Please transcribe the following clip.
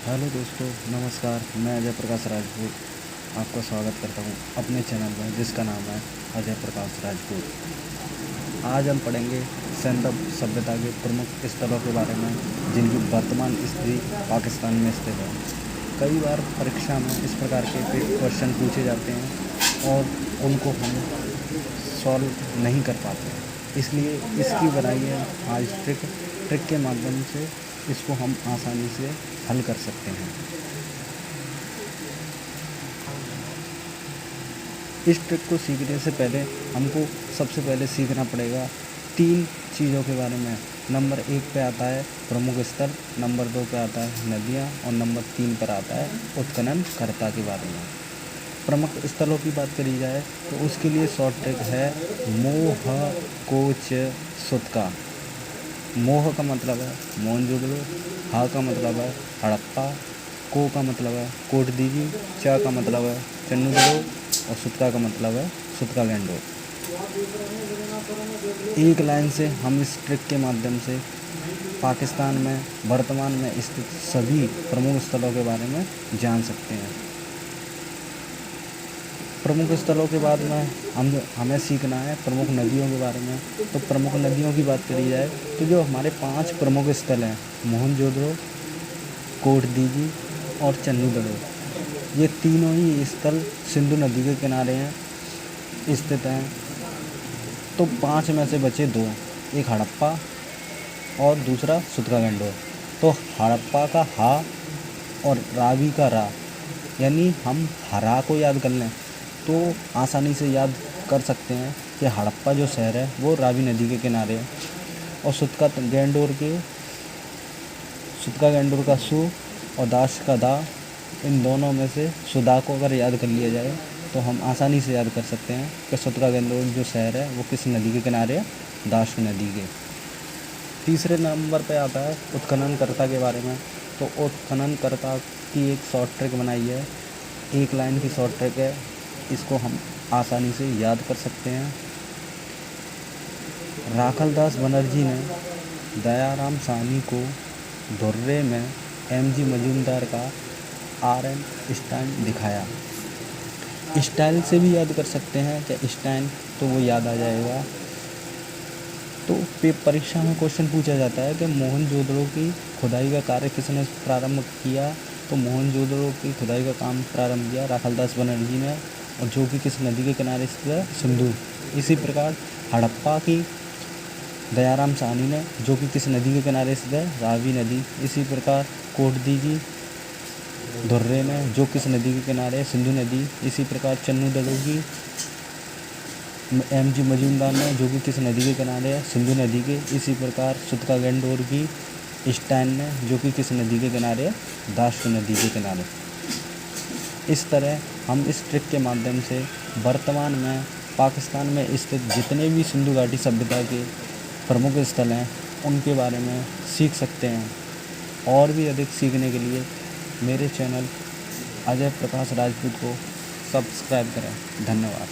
Hello दोस्तों, नमस्कार। मैं अजय प्रकाश राजपूत आपका स्वागत करता हूँ अपने चैनल में, जिसका नाम है अजय प्रकाश राजपूत। आज हम पढ़ेंगे सैंधव सभ्यता के प्रमुख स्थलों के बारे में, जिनकी वर्तमान स्थिति पाकिस्तान में स्थित है। कई बार परीक्षा में इस प्रकार के क्वेश्चन पूछे जाते हैं और उनको हम सॉल्व नहीं कर पाते हैं, इसलिए इसकी बनाई है आज ट्रिक के माध्यम से इसको हम आसानी से हल कर सकते हैं। इस ट्रिक को सीखने से पहले हमको सबसे पहले सीखना पड़ेगा 3 चीज़ों के बारे में। नंबर 1 पे आता है प्रमुख स्थल, नंबर 2 पे आता है नदियाँ और नंबर 3 पर आता है उत्खननकर्ता के बारे में। प्रमुख स्थलों की बात करी जाए तो उसके लिए शॉर्ट ट्रिक है मोह कोच सुतका। मोह का मतलब है मोहनजोदड़ो, हा का मतलब है हड़प्पा, को का मतलब है कोटदीजी, चा का मतलब है चन्नूदड़ो और सुतका का मतलब है सुतका गैंडोर। एक लाइन से हम इस ट्रिक के माध्यम से पाकिस्तान में वर्तमान में स्थित सभी प्रमुख स्थलों के बारे में जान सकते हैं। प्रमुख स्थलों के बाद में हमें सीखना है प्रमुख नदियों के बारे में। तो प्रमुख नदियों की बात करी जाए तो जो हमारे 5 प्रमुख स्थल हैं, मोहनजोदड़ो, कोटदीजी और चन्नूदड़ो, ये तीनों ही स्थल सिंधु नदी के किनारे हैं स्थित हैं। तो 5 में से बचे 2, एक हड़प्पा और दूसरा सुतका गैंडोर। तो हड़प्पा का हा और रावी का रा, यानी हम हरा को याद कर लें तो आसानी से याद कर सकते हैं कि हड़प्पा जो शहर है वो रावी नदी के किनारे है। और सुतका गैंडोर का सु और दाश का दा, इन दोनों में से सुदा को अगर याद कर लिया जाए तो हम आसानी से याद कर सकते हैं कि सुतका गैंडोर जो शहर है वो किस नदी के किनारे है, दाश नदी के। तीसरे नंबर पे आता है उत्खननकर्ता के बारे में। तो उत्खननकर्ता की एक शॉर्ट ट्रिक बनाई है, एक लाइन की शॉर्ट ट्रिक है, इसको हम आसानी से याद कर सकते हैं। राखलदास बनर्जी ने दयाराम साहनी को धुर्रे में एमजी मजूमदार का आरएन स्टाइन दिखाया। स्टाइल से भी याद कर सकते हैं कि स्टाइन, तो वो याद आ जाएगा। तो परीक्षा में क्वेश्चन पूछा जाता है कि मोहनजोदड़ो की खुदाई का कार्य किसने प्रारंभ किया। तो मोहनजोदड़ो की खुदाई का काम प्रारंभ किया राखलदास बनर्जी ने, और जो कि किस नदी के किनारे स्थित है, सिंधु। इसी प्रकार हड़प्पा की दयाराम साहनी ने, जो कि किस नदी के किनारे स्थित है, रावी नदी। इसी प्रकार कोटदीजी धुर्रे में, जो किस नदी के किनारे है, सिंधु नदी। इसी प्रकार चन्नूदड़ो की एमजी मजूमदार ने, जो कि किस नदी के किनारे है, सिंधु नदी के। इसी प्रकार सुतका गैंडोर की स्टाइन ने, जो कि किस नदी के किनारे है, दाश नदी के किनारे। इस तरह हम इस ट्रिक के माध्यम से वर्तमान में पाकिस्तान में स्थित जितने भी सिंधु घाटी सभ्यता के प्रमुख स्थल हैं उनके बारे में सीख सकते हैं। और भी अधिक सीखने के लिए मेरे चैनल अजय प्रकाश राजपूत को सब्सक्राइब करें। धन्यवाद।